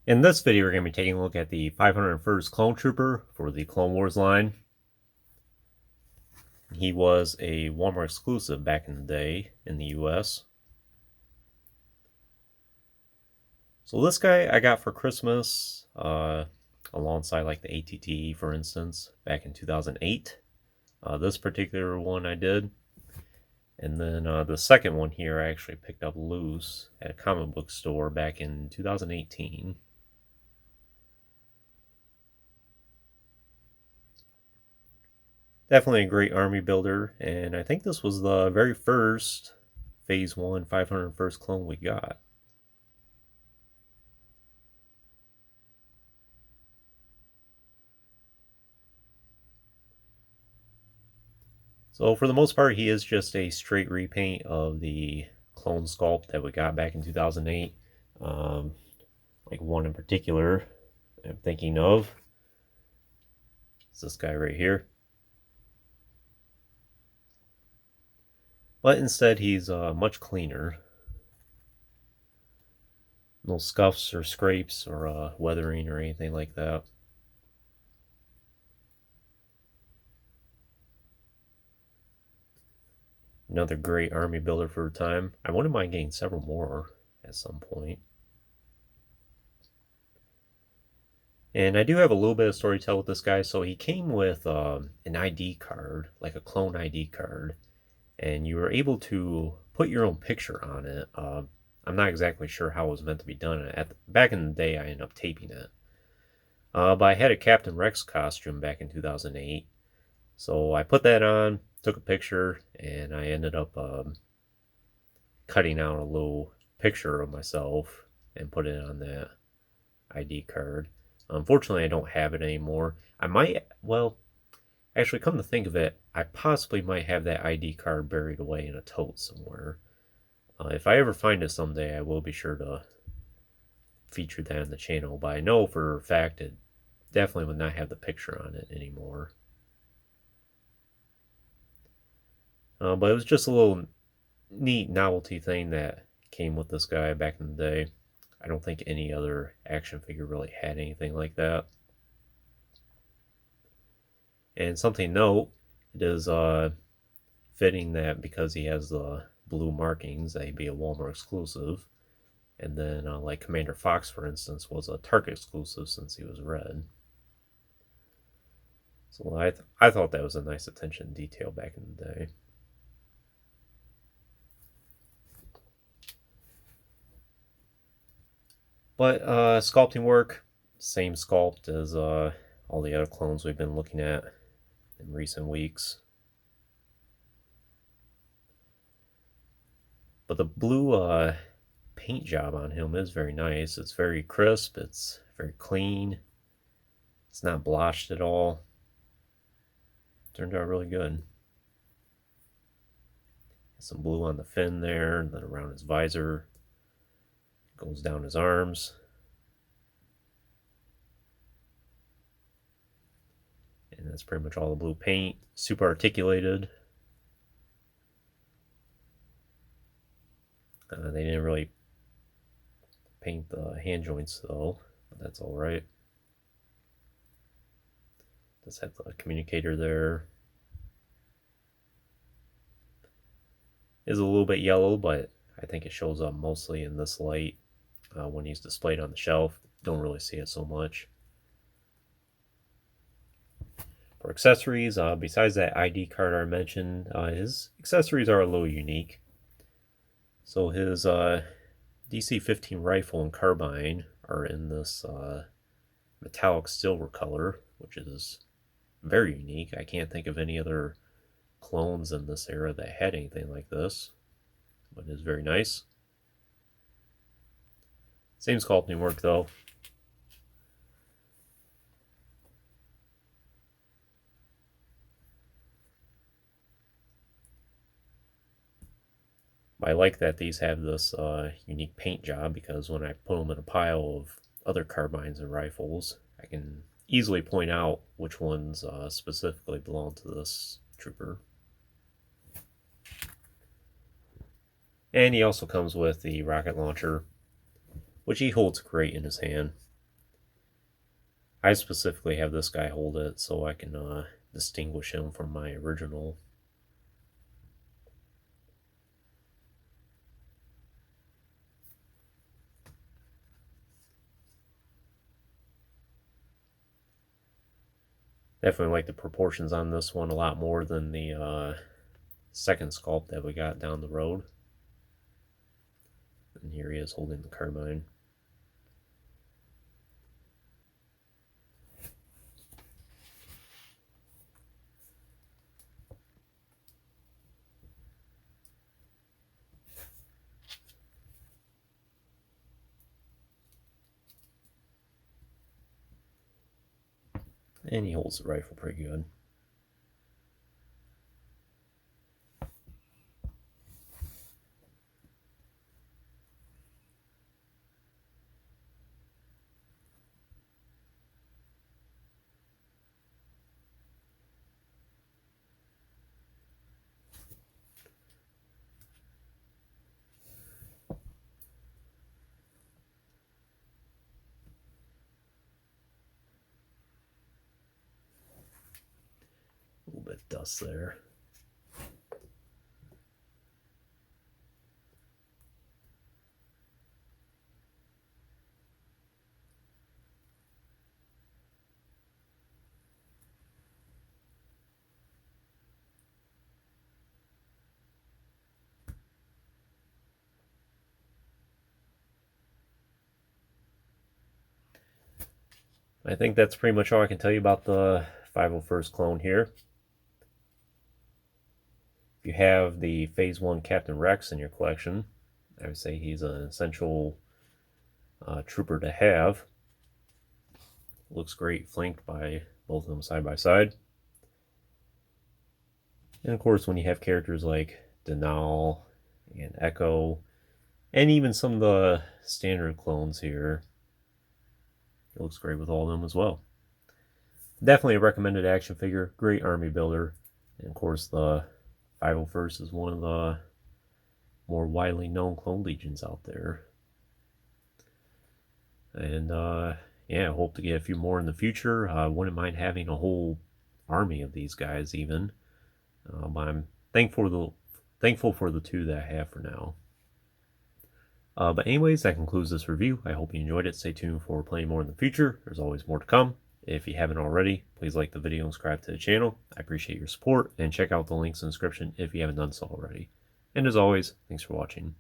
In this video, we're going to be taking a look at the 501st Clone Trooper for the Clone Wars line. He was a Walmart exclusive back in the day in the US. So this guy I got for Christmas, alongside like the ATT, for instance, back in 2008. This particular one I did. And then the second one here I actually picked up loose at a comic book store back in 2018. Definitely a great army builder, and I think this was the very first Phase 1 501st clone we got. So for the most part, he is just a straight repaint of the clone sculpt that we got back in 2008. Like one in particular I'm thinking of. It's this guy right here. But instead, he's much cleaner. No scuffs or scrapes or weathering or anything like that. Another great army builder for a time. I wouldn't mind getting several more at some point. And I do have a little bit of story to tell with this guy. So he came with an ID card, like a clone ID card, and you were able to put your own picture on it. I'm not exactly sure how it was meant to be done. Back in the day, I ended up taping it. But I had a Captain Rex costume back in 2008. So I put that on, took a picture, and I ended up cutting out a little picture of myself and put it on that ID card. Unfortunately, I don't have it anymore. I might, well, actually, come to think of it, I possibly might have that ID card buried away in a tote somewhere. If I ever find it someday, I will be sure to feature that on the channel. But I know for a fact it definitely would not have the picture on it anymore. But it was just a little neat novelty thing that came with this guy back in the day. I don't think any other action figure really had anything like that. And something to note, it is fitting that because he has the blue markings, that he'd be a Walmart exclusive. And then, like Commander Fox, for instance, was a Target exclusive since he was red. So I thought that was a nice attention to detail back in the day. But sculpting work, same sculpt as all the other clones we've been looking at in recent weeks. But the blue paint job on him is very nice. It's very crisp. It's very clean. It's not blotched at all. Turned out really good. Some blue on the fin there, and then around his visor. Goes down his arms. And that's pretty much all the blue paint. Super articulated. They didn't really paint the hand joints though, but that's alright. Just have the communicator there. Is a little bit yellow, but I think it shows up mostly in this light. When he's displayed on the shelf, don't really see it so much. For accessories, besides that ID card I mentioned, his accessories are a little unique. So his DC-15 rifle and carbine are in this metallic silver color, which is very unique. I can't think of any other clones in this era that had anything like this, but it is very nice. Same sculpting work though. I like that these have this unique paint job, because when I put them in a pile of other carbines and rifles, I can easily point out which ones specifically belong to this trooper. And he also comes with the rocket launcher, which he holds great in his hand. I specifically have this guy hold it so I can distinguish him from my original. Definitely like the proportions on this one a lot more than the second sculpt that we got down the road. And here he is holding the carbine. And he holds the rifle pretty good. A little bit of dust there. I think that's pretty much all I can tell you about the 501st clone here. If you have the Phase 1 Captain Rex in your collection, I would say he's an essential trooper to have. Looks great flanked by both of them side by side. And of course, when you have characters like Denal and Echo, and even some of the standard clones here, it looks great with all of them as well. Definitely a recommended action figure, great army builder. And of course, the 501st is one of the more widely known clone legions out there. And yeah, I hope to get a few more in the future. Wouldn't mind having a whole army of these guys even. I'm thankful for the two that I have for now. But anyways, that concludes this review. I hope you enjoyed it. Stay tuned for plenty more in the future. There's always more to come. If you haven't already, please like the video and subscribe to the channel. I appreciate your support, and check out the links in the description if you haven't done so already. And as always, thanks for watching.